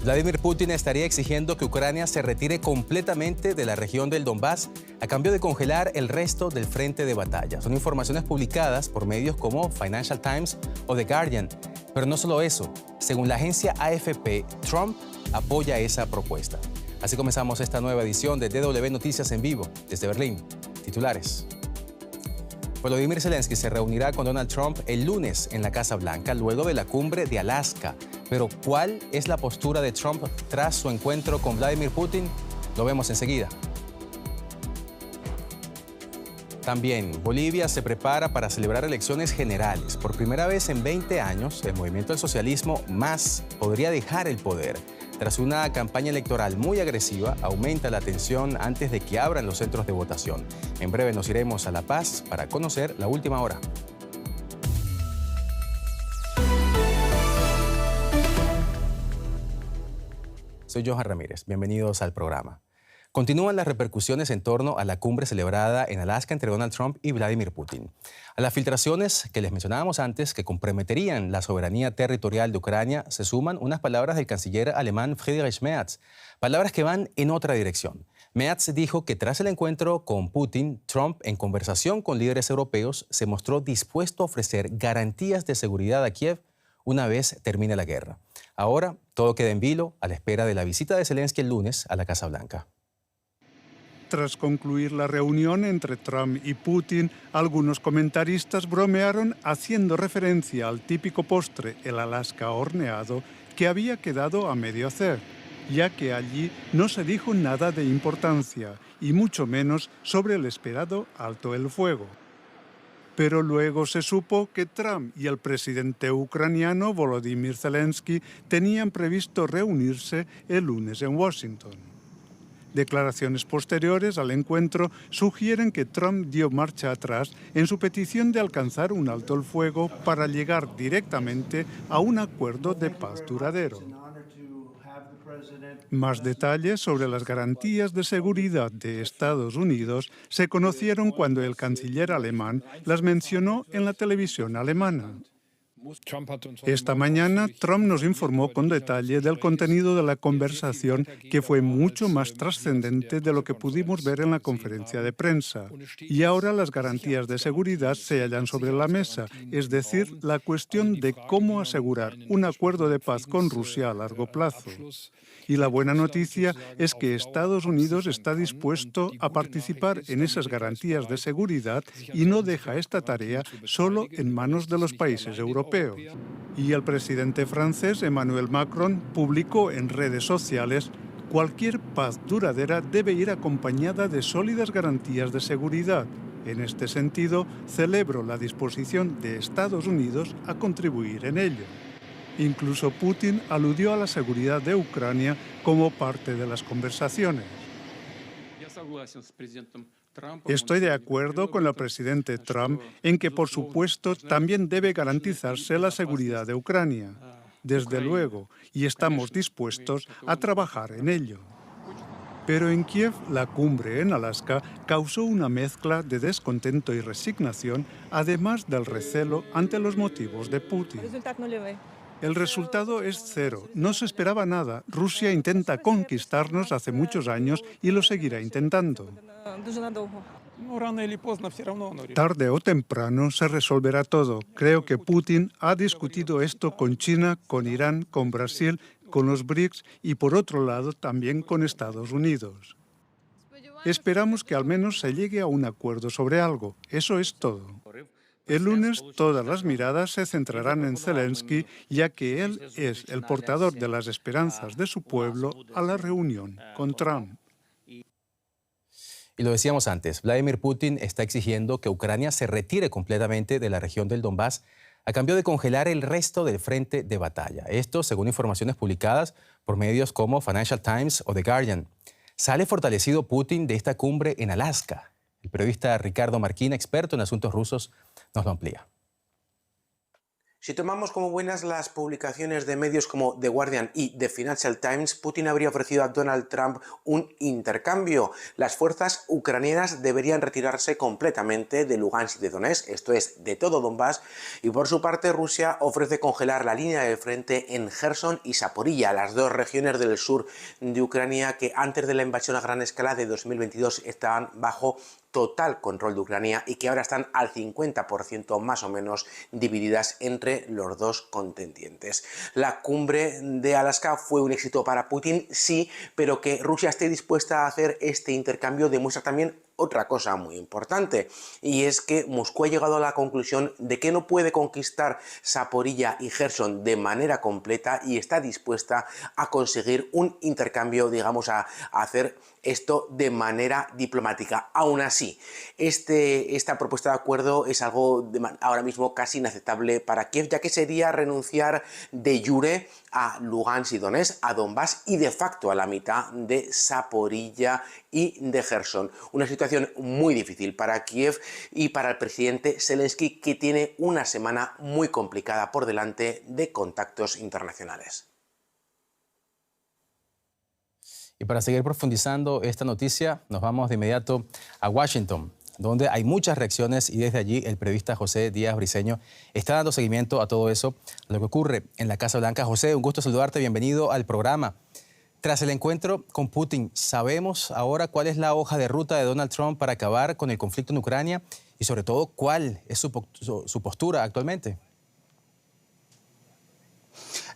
Vladimir Putin estaría exigiendo que Ucrania se retire completamente de la región del Donbass a cambio de congelar el resto del frente de batalla. Son informaciones publicadas por medios como Financial Times o The Guardian. Pero no solo eso. Según la agencia AFP, Trump apoya esa propuesta. Así comenzamos esta nueva edición de DW Noticias en vivo desde Berlín. Titulares. Volodymyr Zelensky se reunirá con Donald Trump el lunes en la Casa Blanca luego de la cumbre de Alaska. Pero ¿cuál es la postura de Trump tras su encuentro con Vladimir Putin? Lo vemos enseguida. También, Bolivia se prepara para celebrar elecciones generales. Por primera vez en 20 años, el movimiento del socialismo MAS podría dejar el poder. Tras una campaña electoral muy agresiva, aumenta la tensión antes de que abran los centros de votación. En breve nos iremos a La Paz para conocer la última hora. Soy Johan Ramírez. Bienvenidos al programa. Continúan las repercusiones en torno a la cumbre celebrada en Alaska entre Donald Trump y Vladimir Putin. A las filtraciones que les mencionábamos antes, que comprometerían la soberanía territorial de Ucrania, se suman unas palabras del canciller alemán Friedrich Merz, palabras que van en otra dirección. Merz dijo que tras el encuentro con Putin, Trump, en conversación con líderes europeos, se mostró dispuesto a ofrecer garantías de seguridad a Kiev una vez termine la guerra. Ahora, todo queda en vilo a la espera de la visita de Zelensky el lunes a la Casa Blanca. Tras concluir la reunión entre Trump y Putin, algunos comentaristas bromearon haciendo referencia al típico postre, el Alaska horneado, que había quedado a medio hacer, ya que allí no se dijo nada de importancia, y mucho menos sobre el esperado alto el fuego. Pero luego se supo que Trump y el presidente ucraniano Volodymyr Zelensky tenían previsto reunirse el lunes en Washington. Declaraciones posteriores al encuentro sugieren que Trump dio marcha atrás en su petición de alcanzar un alto el fuego para llegar directamente a un acuerdo de paz duradero. Más detalles sobre las garantías de seguridad de Estados Unidos se conocieron cuando el canciller alemán las mencionó en la televisión alemana. Esta mañana, Trump nos informó con detalle del contenido de la conversación, que fue mucho más trascendente de lo que pudimos ver en la conferencia de prensa. Y ahora las garantías de seguridad se hallan sobre la mesa, es decir, la cuestión de cómo asegurar un acuerdo de paz con Rusia a largo plazo. Y la buena noticia es que Estados Unidos está dispuesto a participar en esas garantías de seguridad y no deja esta tarea solo en manos de los países europeos. Y el presidente francés Emmanuel Macron publicó en redes sociales: cualquier paz duradera debe ir acompañada de sólidas garantías de seguridad. En este sentido, celebro la disposición de Estados Unidos a contribuir en ello. Incluso Putin aludió a la seguridad de Ucrania como parte de las conversaciones. Estoy de acuerdo con el presidente Trump en que, por supuesto, también debe garantizarse la seguridad de Ucrania. Desde luego, y estamos dispuestos a trabajar en ello. Pero en Kiev, la cumbre en Alaska causó una mezcla de descontento y resignación, además del recelo ante los motivos de Putin. El resultado es cero. No se esperaba nada. Rusia intenta conquistarnos hace muchos años y lo seguirá intentando. Tarde o temprano se resolverá todo. Creo que Putin ha discutido esto con China, con Irán, con Brasil, con los BRICS y, por otro lado, también con Estados Unidos. Esperamos que al menos se llegue a un acuerdo sobre algo. Eso es todo. El lunes todas las miradas se centrarán en Zelensky, ya que él es el portador de las esperanzas de su pueblo a la reunión con Trump. Y lo decíamos antes, Vladimir Putin está exigiendo que Ucrania se retire completamente de la región del Donbass a cambio de congelar el resto del frente de batalla. Esto según informaciones publicadas por medios como Financial Times o The Guardian. Sale fortalecido Putin de esta cumbre en Alaska. El periodista Ricardo Marquina, experto en asuntos rusos, nos lo amplía. Si tomamos como buenas las publicaciones de medios como The Guardian y The Financial Times, Putin habría ofrecido a Donald Trump un intercambio. Las fuerzas ucranianas deberían retirarse completamente de Lugansk y de Donetsk, esto es, de todo Donbass, y por su parte Rusia ofrece congelar la línea de frente en Gerson y Zaporilla, las dos regiones del sur de Ucrania que antes de la invasión a gran escala de 2022 estaban bajo total control de Ucrania y que ahora están al 50% más o menos divididas entre los dos contendientes. La cumbre de Alaska fue un éxito para Putin, sí, pero que Rusia esté dispuesta a hacer este intercambio demuestra también otra cosa muy importante, y es que Moscú ha llegado a la conclusión de que no puede conquistar Zaporilla y Gerson de manera completa y está dispuesta a conseguir un intercambio, digamos, a hacer esto de manera diplomática. Aún así, esta propuesta de acuerdo es algo ahora mismo casi inaceptable para Kiev, ya que sería renunciar de jure a Lugansk y Donetsk, a Donbass y de facto a la mitad de Zaporilla y de Gerson. Una situación muy difícil para Kiev y para el presidente Zelensky, que tiene una semana muy complicada por delante de contactos internacionales. Y para seguir profundizando esta noticia, nos vamos de inmediato a Washington, donde hay muchas reacciones y desde allí el periodista José Díaz Briceño está dando seguimiento a todo eso, a lo que ocurre en la Casa Blanca. José, un gusto saludarte, bienvenido al programa. Tras el encuentro con Putin, ¿sabemos ahora cuál es la hoja de ruta de Donald Trump para acabar con el conflicto en Ucrania? Y sobre todo, ¿cuál es su postura actualmente?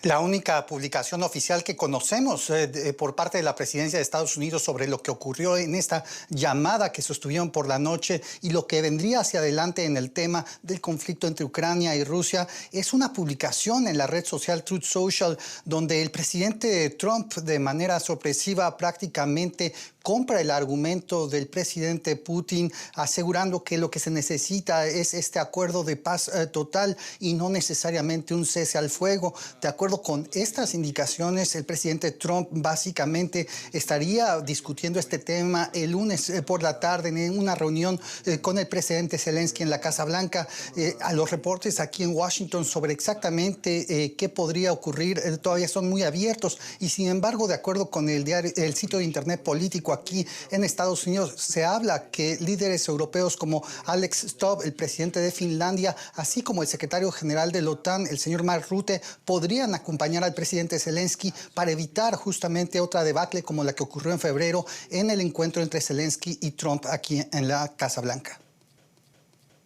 La única publicación oficial que conocemos por parte de la presidencia de Estados Unidos sobre lo que ocurrió en esta llamada que sostuvieron por la noche y lo que vendría hacia adelante en el tema del conflicto entre Ucrania y Rusia es una publicación en la red social Truth Social, donde el presidente Trump de manera sorpresiva prácticamente compra el argumento del presidente Putin, asegurando que lo que se necesita es este acuerdo de paz total y no necesariamente un cese al fuego. De acuerdo con estas indicaciones, el presidente Trump básicamente estaría discutiendo este tema el lunes por la tarde en una reunión con el presidente Zelensky en la Casa Blanca. A los reportes aquí en Washington sobre exactamente qué podría ocurrir todavía son muy abiertos y sin embargo, de acuerdo con el sitio de internet político aquí en Estados Unidos, se habla que líderes europeos como Alex Stubb, el presidente de Finlandia, así como el secretario general de la OTAN, el señor Mark Rutte, podrían acompañar al presidente Zelensky para evitar justamente otra debacle como la que ocurrió en febrero en el encuentro entre Zelensky y Trump aquí en la Casa Blanca.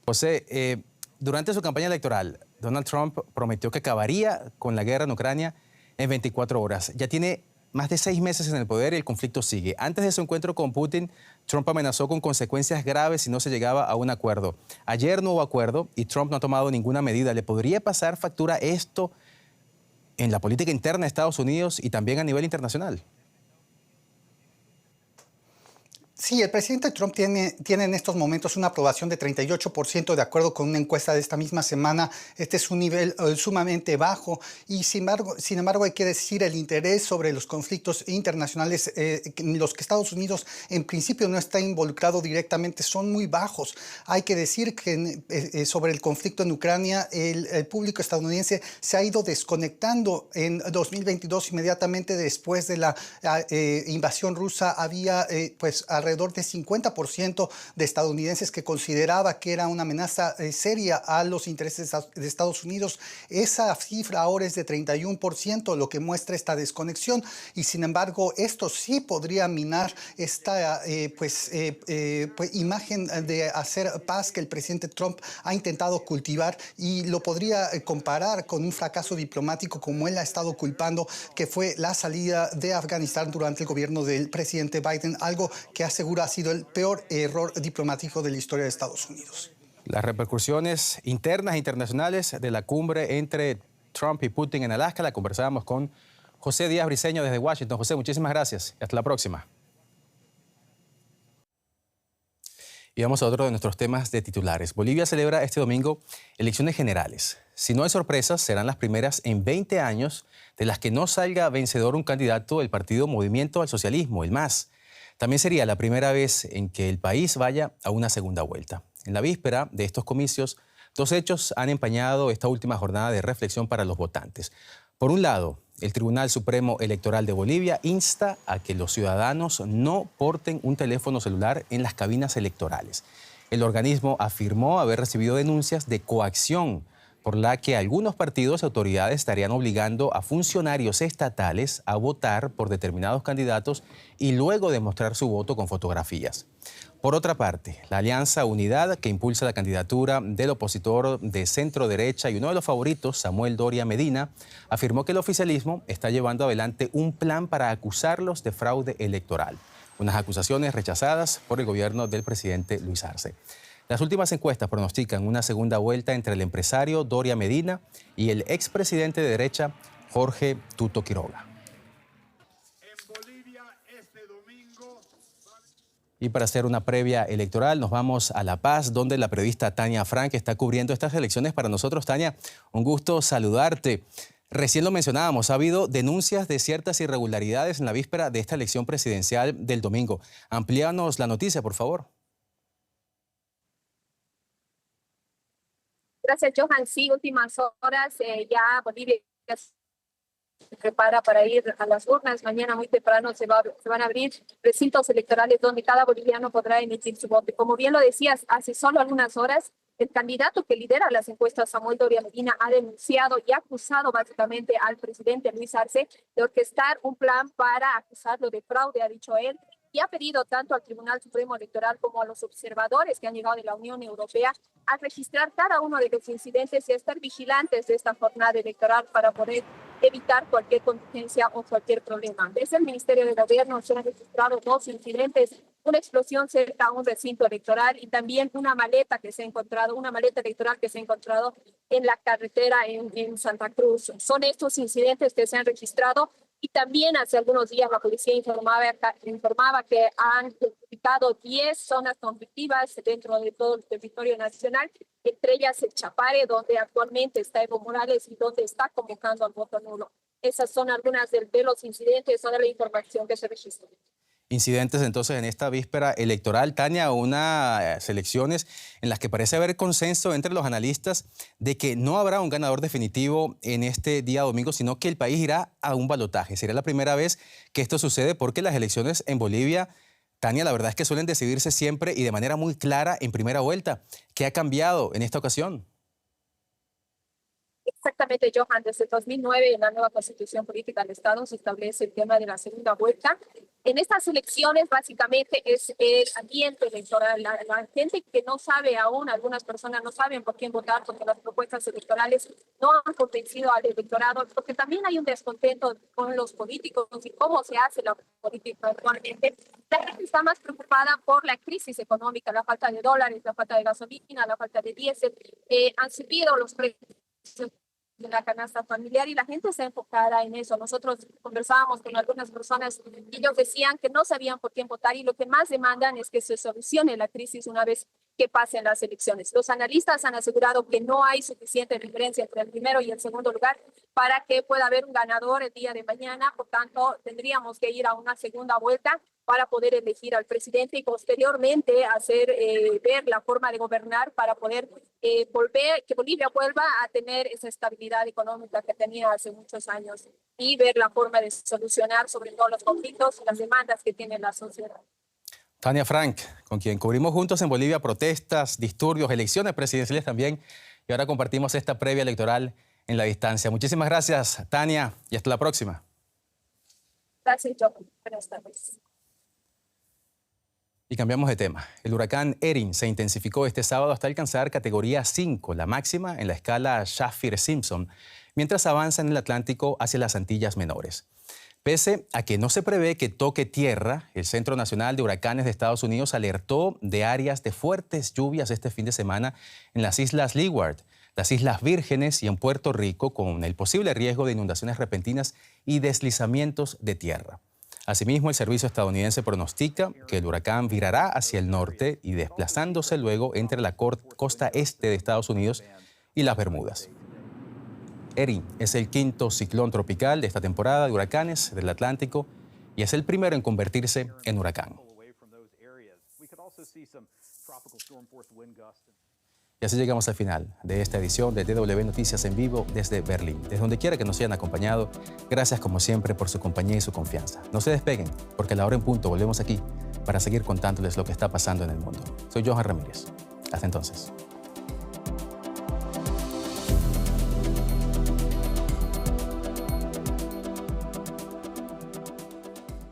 José, durante su campaña electoral, Donald Trump prometió que acabaría con la guerra en Ucrania en 24 horas. Ya tiene más de 6 meses en el poder y el conflicto sigue. Antes de su encuentro con Putin, Trump amenazó con consecuencias graves si no se llegaba a un acuerdo. Ayer no hubo acuerdo y Trump no ha tomado ninguna medida. ¿Le podría pasar factura esto en la política interna de Estados Unidos y también a nivel internacional? Sí, el presidente Trump tiene en estos momentos una aprobación de 38% de acuerdo con una encuesta de esta misma semana. Este es un nivel sumamente bajo y sin embargo hay que decir el interés sobre los conflictos internacionales en los que Estados Unidos en principio no está involucrado directamente son muy bajos. Hay que decir que sobre el conflicto en Ucrania el público estadounidense se ha ido desconectando en 2022 inmediatamente después de la invasión rusa. Había pues alrededor de 50% de estadounidenses que consideraba que era una amenaza seria a los intereses de Estados Unidos. Esa cifra ahora es de 31%, lo que muestra esta desconexión y sin embargo esto sí podría minar esta imagen de hacer paz que el presidente Trump ha intentado cultivar y lo podría comparar con un fracaso diplomático como él ha estado culpando, que fue la salida de Afganistán durante el gobierno del presidente Biden, algo que asegura ha sido el peor error diplomático de la historia de Estados Unidos. Las repercusiones internas e internacionales de la cumbre entre Trump y Putin en Alaska la conversábamos con José Díaz Briceño desde Washington. José, muchísimas gracias y hasta la próxima. Y vamos a otro de nuestros temas de titulares. Bolivia celebra este domingo elecciones generales. Si no hay sorpresas, serán las primeras en 20 años de las que no salga vencedor un candidato del partido Movimiento al Socialismo, el MAS. También sería la primera vez en que el país vaya a una segunda vuelta. En la víspera de estos comicios, Dos hechos han empañado esta última jornada de reflexión para los votantes. Por un lado, el Tribunal Supremo Electoral de Bolivia insta a que los ciudadanos no porten un teléfono celular en las cabinas electorales. El organismo afirmó haber recibido denuncias de coacción, por la que algunos partidos y autoridades estarían obligando a funcionarios estatales a votar por determinados candidatos y luego demostrar su voto con fotografías. Por otra parte, la Alianza Unidad, que impulsa la candidatura del opositor de centro derecha y uno de los favoritos, Samuel Doria Medina, afirmó que el oficialismo está llevando adelante un plan para acusarlos de fraude electoral. Unas acusaciones rechazadas por el gobierno del presidente Luis Arce. Las últimas encuestas pronostican una segunda vuelta entre el empresario Doria Medina y el expresidente de derecha Jorge Tuto Quiroga. Y para hacer una previa electoral nos vamos a La Paz, donde la periodista Tania Frank está cubriendo estas elecciones para nosotros. Tania, un gusto saludarte. Recién lo mencionábamos, ha habido denuncias de ciertas irregularidades en la víspera de esta elección presidencial del domingo. Amplíanos la noticia, por favor. Gracias, Johan. Sí, últimas horas ya Bolivia se prepara para ir a las urnas. Mañana muy temprano se van a abrir recintos electorales donde cada boliviano podrá emitir su voto. Como bien lo decías, hace solo algunas horas, el candidato que lidera las encuestas, Samuel Doria Medina, ha denunciado y acusado básicamente al presidente Luis Arce de orquestar un plan para acusarlo de fraude, ha dicho él, y ha pedido tanto al Tribunal Supremo Electoral como a los observadores que han llegado de la Unión Europea a registrar cada uno de los incidentes y a estar vigilantes de esta jornada electoral para poder evitar cualquier contingencia o cualquier problema. Desde el Ministerio de Gobierno se han registrado 2 incidentes, una explosión cerca a un recinto electoral y también una maleta electoral que se ha encontrado en la carretera en Santa Cruz. Son estos incidentes que se han registrado. Y también hace algunos días la policía informaba que han identificado 10 zonas conflictivas dentro de todo el territorio nacional, entre ellas el Chapare, donde actualmente está Evo Morales y donde está convocando al voto nulo. Esas son algunas de los incidentes o de la información que se registró. Incidentes entonces en esta víspera electoral, Tania, unas elecciones en las que parece haber consenso entre los analistas de que no habrá un ganador definitivo en este día domingo, sino que el país irá a un balotaje. Sería la primera vez que esto sucede porque las elecciones en Bolivia, Tania, la verdad es que suelen decidirse siempre y de manera muy clara en primera vuelta. ¿Qué ha cambiado en esta ocasión? Exactamente, Johan. Desde 2009, en la nueva Constitución Política del Estado, se establece el tema de la segunda vuelta. En estas elecciones, básicamente, es el ambiente electoral. La gente que no sabe aún, algunas personas no saben por quién votar, porque las propuestas electorales no han convencido al electorado, porque también hay un descontento con los políticos y cómo se hace la política actualmente. La gente está más preocupada por la crisis económica, la falta de dólares, la falta de gasolina, la falta de diésel. Han subido los precios de la canasta familiar y la gente está enfocada en eso. Nosotros conversábamos con algunas personas y ellos decían que no sabían por quién votar y lo que más demandan es que se solucione la crisis una vez que pasen las elecciones. Los analistas han asegurado que no hay suficiente diferencia entre el primero y el segundo lugar para que pueda haber un ganador el día de mañana. Por tanto, tendríamos que ir a una segunda vuelta para poder elegir al presidente y posteriormente hacer ver la forma de gobernar para poder que Bolivia vuelva a tener esa estabilidad económica que tenía hace muchos años y ver la forma de solucionar sobre todo los conflictos y las demandas que tiene la sociedad. Tania Frank, con quien cubrimos juntos en Bolivia protestas, disturbios, elecciones presidenciales también, y ahora compartimos esta previa electoral en la distancia. Muchísimas gracias, Tania, y hasta la próxima. Gracias, Johan. Buenas tardes. Y cambiamos de tema. El huracán Erin se intensificó este sábado hasta alcanzar categoría 5, la máxima en la escala Saffir-Simpson, mientras avanza en el Atlántico hacia las Antillas Menores. Pese a que no se prevé que toque tierra, el Centro Nacional de Huracanes de Estados Unidos alertó de áreas de fuertes lluvias este fin de semana en las Islas Leeward, las Islas Vírgenes y en Puerto Rico, con el posible riesgo de inundaciones repentinas y deslizamientos de tierra. Asimismo, el servicio estadounidense pronostica que el huracán virará hacia el norte y desplazándose luego entre la costa este de Estados Unidos y las Bermudas. Erin es el quinto ciclón tropical de esta temporada de huracanes del Atlántico y es el primero en convertirse en huracán. Y así llegamos al final de esta edición de DW Noticias en vivo desde Berlín. Desde donde quiera que nos hayan acompañado, gracias como siempre por su compañía y su confianza. No se despeguen, porque a la hora en punto volvemos aquí para seguir contándoles lo que está pasando en el mundo. Soy Johan Ramírez. Hasta entonces.